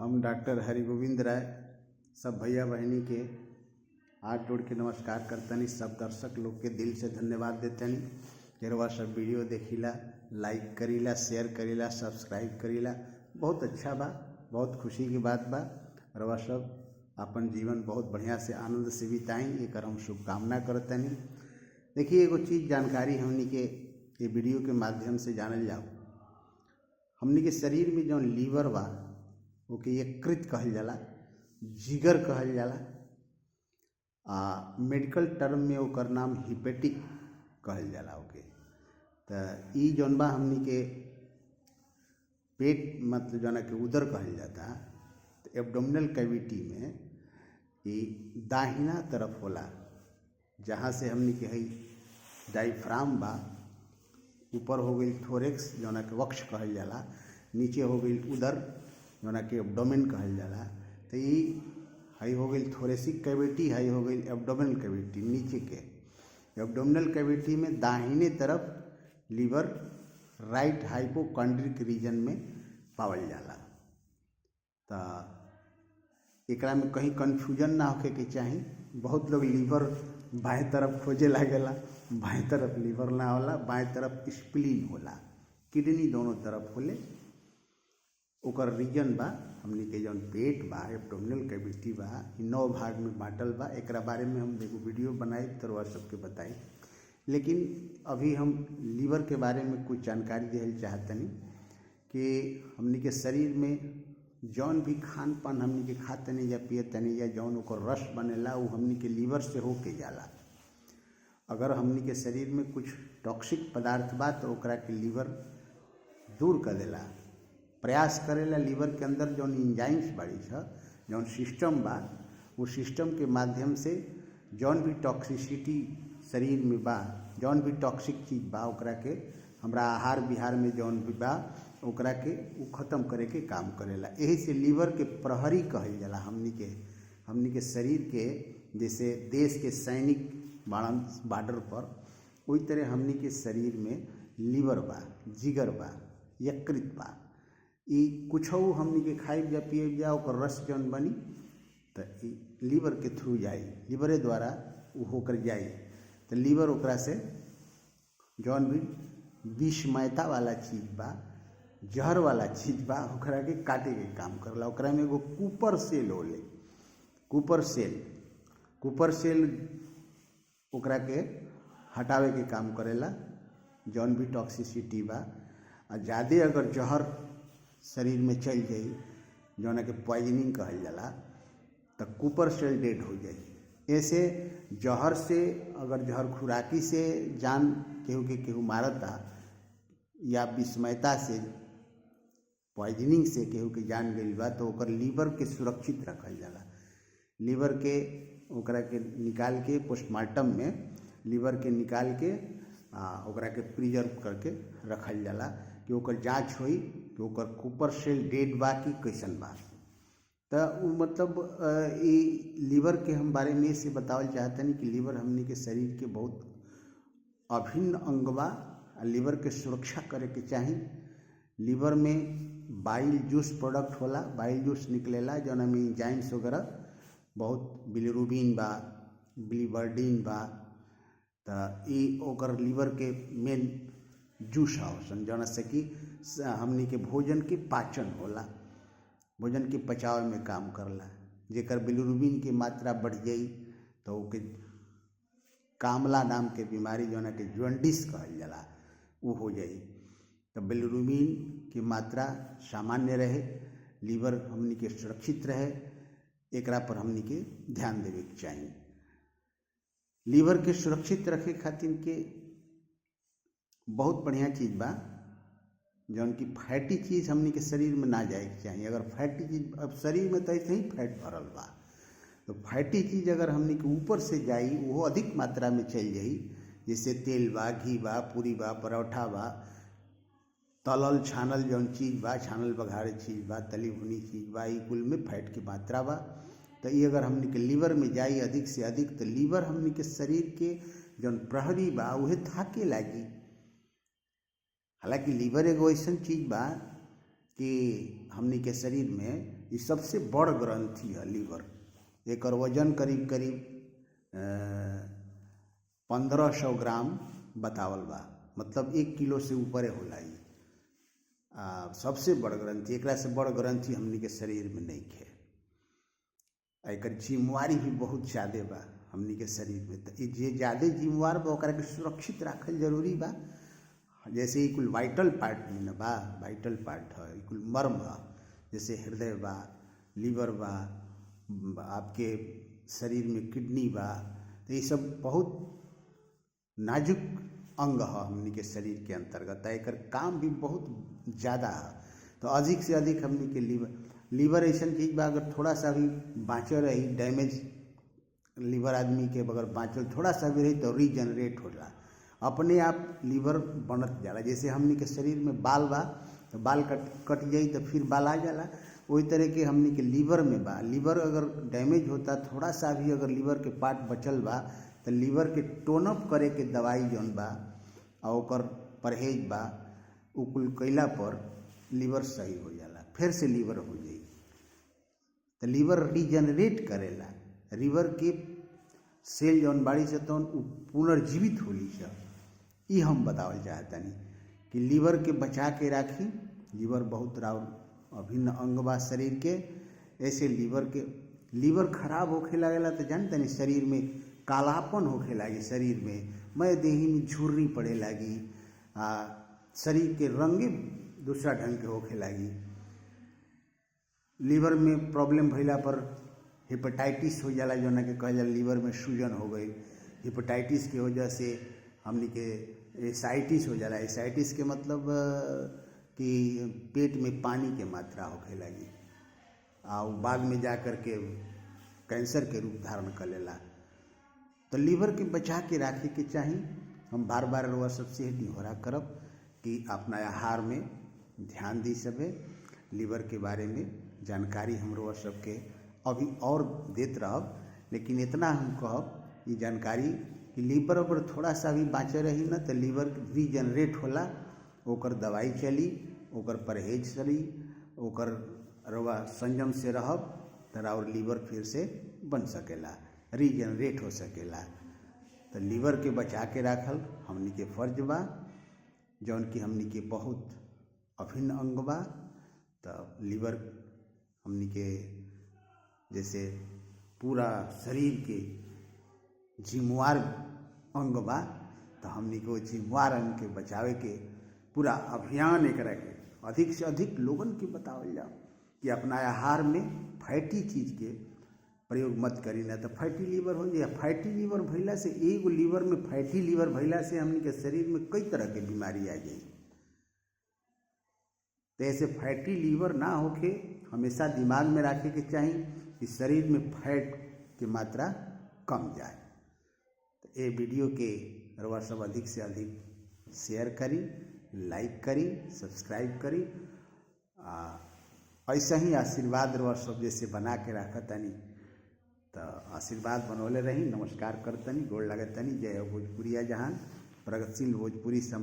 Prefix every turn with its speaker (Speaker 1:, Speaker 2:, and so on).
Speaker 1: हम डॉक्टर हरिगोविंद राय सब भैया बहनी के हाथ जोड़ के नमस्कार करतनी। सब दर्शक लोग के दिल से धन्यवाद देतनी। केरवा सब वीडियो देखिला, लाइक करीला, शेयर करीला, सब्सक्राइब करीला। बहुत अच्छा बा, बहुत खुशी की बात बा। रवा सब अपन जीवन बहुत बढ़िया से आनंद से बिताई, एक हम शुभकामना करतनी। देखिए एगो चीज़ जानकारी हमनी के ये वीडियो के माध्यम से जानल जाओ। हमनी के शरीर में जौन लीवर बा ओके यकृत कहल जाला, जिगर कहल जाला, मेडिकल टर्म में ओकर नाम हिपेटिक कहल जाला। ओके तो ई जौन बा हमनी के पेट मतलब जौन के उदर कहल जाता, तो एब्डोमिनल कैविटी में ई दाहिना तरफ होला, जहाँ से हमनी के हई डायफ्राम बा, ऊपर हो गई थोरेक्स जौन के वक्ष कहल जाला, नीचे हो गई उदर जौन के एब्डोमेन कहल जाला। तो ये हई हो गई थोरेसिक कैविटी, हई हो गई एब्डोमिनल कैविटी। नीचे के एब्डोमिनल कैविटी में दाहिने तरफ लीवर राइट हाइपोकॉन्ड्रिक रीजन में पावल जाला। तो एकरा में कहीं कन्फ्यूजन ना होके के चाही। बहुत लोग लीवर बाएं तरफ खोजे लागेला, बाएं तरफ लीवर ना होला, बाएं तरफ स्प्लीन होला। किडनी दोनों तरफ होले। ओकर रीजन बा हमनी के जौन पेट बा, एब्डोमिनल कैविटी बा, 9 भाग में बांटल बा। एकरा बारे में हम एगो वीडियो बनाई तरवा सबके बताई। लेकिन अभी हम लीवर के बारे में कुछ जानकारी देहल चाहतनी कि हमनी के शरीर में जौन भी खान पान हमनी के खातनी या पियतनी या जौन ओकर रस बनेला वो हमनी के लीवर से होके जाला। अगर हमनी के शरीर में कुछ टॉक्सिक पदार्थ बा तो ओकरा के लीवर दूर कर देला, प्रयास करेला। लीवर के अंदर जौन एंजाइम्स बाड़ी छ, जौन सिस्टम बा, वो सिस्टम के माध्यम से जौन भी टॉक्सिसिटी शरीर में बा, जौन भी टॉक्सिक चीज़ बा ओकरा के हमरा आहार विहार में जौन भी बा ओकरा के वो ख़त्म करे के काम करेला। यही से लीवर के प्रहरी कहल जाला। हमनी के शरीर के जैसे देश के सैनिक बाड़न बॉर्डर पर, वही तरह हमनी के शरीर में लीवर बा, जिगर बा, यकृत बा। ई कुछ हमनी के खाइब या पियब जा ओकर रस जौन बनी तो लीवर के थ्रू जाई, लीवरे द्वारा वो होकर जाई। तो लीवर ओकरा से जौन भी विषमयता वाला चीज़ बा, जहर वाला चीज़ बा, ओकरा के काटे के काम करला। ओकरा में एगो कूपर सेल होले, कूपर सेल ओकरा के हटावे के काम करेला। जौन भी टॉक्सिसिटी बा और ज़्यादा अगर जहर शरीर में चल जाई, जौन के पॉइजनिंग कहल जाला, तो कूपर सेल डेड हो जाई। ऐसे जहर से अगर जहर खुराकी से जान केहू मारता या विस्मयता से पॉइजनिंग से केहू के जान गई बा तो ओकर लीवर के सुरक्षित रखल जाला। लीवर के ओकरा के निकाल के पोस्टमार्टम में लीवर के निकाल के ओकरा के प्रिजर्व करके रखल जाला कि ओकर जांच होई कि ओकर कूपर सेल डेड बा कि कैसन बा। तो मतलब ई लीवर के हम बारे में से बतावल चाहतनी कि लीवर हमनी के शरीर के बहुत अभिन्न अंग बा। लीवर के सुरक्षा करे के चाही। लीवर में बाइल जूस प्रोडक्ट होला, बाइल जूस निकलेला जौन में एंजाइम्स वगैरह बहुत, बिलिरुबिन बा, बिलिवर्डिन बा। तो ई ओकर लीवर के मेन जूस हसन जौन से कि हमनी के भोजन के पाचन होला, भोजन के पचाव में काम करला। जेकर बिलिरुबिन की मात्रा बढ़ जाई तो ओके कामला नाम के बीमारी जौन के जॉन्डिस कहल जाला वो हो जाई। तो बिलिरुबिन की मात्रा सामान्य रहे, लीवर हमनी के सुरक्षित रहे, एकरा पर हमनी के ध्यान देवे के चाहिए। लीवर के सुरक्षित रखे खातिर के बहुत बढ़िया चीज़ बा जौन की फैटी चीज़ हमनी के शरीर में ना जाए के चाहिए। अगर फैटी चीज़, अब शरीर में तो ऐसे ही फैट भरल बा, तो फैटी चीज़ अगर हमनी के ऊपर से जाई, वो अधिक मात्रा में चल जाई, जैसे तेल बा, घी बा, पूरी बा, परोठा बा, तलल छानल जौन चीज़ बा, छानल बघारे चीज़ बा, तली भुनी चीज़ बा, ई कुल में फैट की मात्रा बा। तो ये अगर हमनी के लीवर में जाई अधिक से अधिक, तो लीवर हमनी के शरीर के जौन प्रहरी बा उहे थाके लागी। हालांकि लीवर एगो ऐसा चीज़ बा कि हमनी के शरीर में ये सबसे बड़ ग्रंथि है लीवर। एक वजन करीब करीब 1500 ग्राम बतावल बा, मतलब 1 किलो से ऊपर होला। सबसे बड़ ग्रंथि, एकरा से बड़ ग्रंथि हमनी के शरीर में नहीं है। एकर जिम्मेवारी भी बहुत ज़्यादा बा हमनी के शरीर में। तो जे ज़्यादा जिम्मेवार बा ओकरा के सुरक्षित रखल जरूरी बा। जैसे कुल वाइटल पार्ट में न बा, वाइटल पार्ट है, कुल मर्म बा, जैसे हृदय बा, लीवर बा, आपके शरीर में किडनी बा। तो ये सब बहुत नाजुक अंग है हमनी के शरीर के अंतर्गत। एकर काम भी बहुत ज़्यादा है। तो अधिक से अधिक हमनी के लीवर ऐसा चीज़ बा, अगर थोड़ा सा भी बाँचल रही, डैमेज लीवर आदमी के अगर बाँचल थोड़ा सा भी रही तो रीजनरेट होला, अपने आप लीवर बनत जाला। जैसे हमनी के शरीर में बाल बा तो बाल कट जाई तो फिर बाल आ जाला, वही तरह के हमनी के लीवर में बा। लीवर अगर डैमेज होता, थोड़ा सा भी अगर लीवर के पार्ट बचल बा तो लीवर के टोन अप करे के दवाई जौन बा और ओकर परहेज बा, उ कुल कइला पर लीवर सही हो जाला, फिर से लीवर हो जाई। तो लीवर रीजनरेट करेला, लीवर के सेल जौन बाड़ी से तौन पुनर्जीवित होली सब। ई हम बतावल चाहतनी कि लीवर के बचा के राखी। लीवर बहुत अभिन्न अंग बा शरीर के। ऐसे लीवर खराब होखे लागेला तो जानतनी शरीर में कालापन होखे लागी, शरीर में मैं देही में झुर्री पड़े लागी, शरीर के रंगे दूसरा ढंग के होखे लागी। लीवर में प्रॉब्लम भइला पर हेपेटाइटिस हो जाला, जो ना के कहल जाला लीवर में सूजन हो गई। हेपेटाइटिस के वजह से हमनी के एसाइटिस हो जाला। एसाइटिस के मतलब कि पेट में पानी के मात्रा होखे लगी, और बाद में जा कर के कैंसर के रूप धारण कर लेला। तो लीवर के बचा के रखे के चाही। हम बार बार रउआ सबसे निहोरा करब कि अपना आहार में ध्यान दी सबे। लीवर के बारे में जानकारी हम रउआ सबके अभी और देत रहब, लेकिन इतना हम कहब ये जानकारी कि लीवर अगर थोड़ा सा भी बाँचे रही ना तो लीवर रीजनरेट होला, ओकर दवाई चली, ओकर परहेज चली, ओकर रउआ संयम से रहब तो और लीवर फिर से बन सकेला, रीजनरेट हो सकेला। तो लीवर के बचा के राखल हमनी के फर्ज बा, जौन कि हमनी के बहुत अभिन्न अंग बा। तो लीवर हमनी के जैसे पूरा शरीर के जिम्मेवार अंग बा, तो हमनी को जिम्मेवार अंग के बचावे के पूरा अभियान एकरा के अधिक से अधिक लोगन के बतावल जाओ कि अपना आहार में फैटी चीज़ के प्रयोग मत करी, ना तो फैटी लीवर हो जाए। फैटी लीवर भइला से, एगो लीवर में फैटी लीवर भइला से हमनी के शरीर में कई तरह के बीमारी आ जाई। तो ऐसे फैटी लीवर ना होके हमेशा दिमाग में रखे के चाही कि शरीर में फैट की मात्रा कम जाए। तो ये वीडियो के रउआ सब अधिक से अधिक शेयर करी, लाइक करी, सब्सक्राइब करी। ऐसा ही आशीर्वाद रउआ सब जैसे बना के रखतनी, तो आशीर्वाद बनौले रही। नमस्कार करतनी, गोड़ लगतनी। जय हो भोजपुरिया जहान, प्रगतिशील भोजपुरी समाज।